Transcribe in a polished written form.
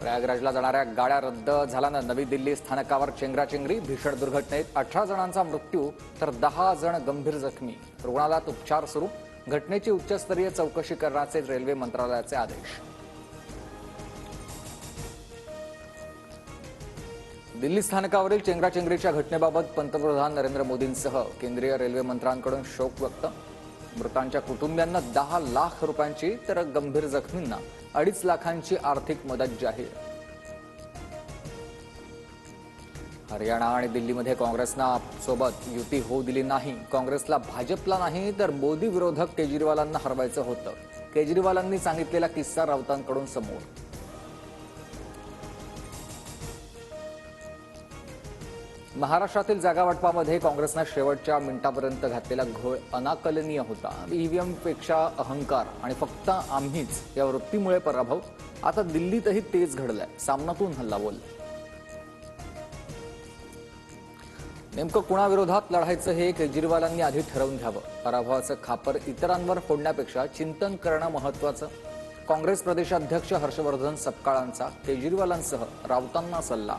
प्रयागराजला जाणाऱ्या गाड्या रद्द झाल्यानं नवी दिल्ली स्थानकावर चेंगराचेंगरी, भीषण दुर्घटनेत 18 जणांचा मृत्यू तर 10 जण गंभीर जखमी. रुग्णालयात उपचार सुरू. घटनेची उच्चस्तरीय चौकशी करण्याचे रेल्वे मंत्रालयाचे आदेश. दिल्ली स्थानकावरील चेंगराचेंगरीच्या घटनेबाबत पंतप्रधान नरेंद्र मोदींसह केंद्रीय रेल्वे मंत्र्यांकडून शोक व्यक्त. मृतांच्या कुटुंबियांना 10 लाख रुपयांची तर गंभीर जखमींना 2.5 लाखांची आर्थिक मदत जाहीर. हरियाणा आणि दिल्लीमध्ये काँग्रेसनं सोबत युती होऊ दिली नाही. काँग्रेसला भाजपला नाही तर मोदी विरोधक केजरीवालांना हरवायचं होतं. केजरीवालांनी सांगितलेला किस्सा राऊतांकडून समोर. महाराष्ट्रातील जागावाटपामध्ये काँग्रेसनं शेवटच्या मिनिटापर्यंत घातलेला घोळ अनाकलनीय होता. ईव्हीएमपेक्षा अहंकार आणि फक्त आम्हीच या वृत्तीमुळे पराभव. आता दिल्लीतही तेच घडलंय. सामनातून हल्लाबोल. नेमकं कुणाविरोधात लढायचं हे केजरीवालांनी आधी ठरवून घ्यावं. पराभवाचं खापर इतरांवर फोडण्यापेक्षा चिंतन करणं महत्त्वाचं. काँग्रेस प्रदेशाध्यक्ष हर्षवर्धन सपकाळांचा केजरीवालांसह राऊतांना सल्ला.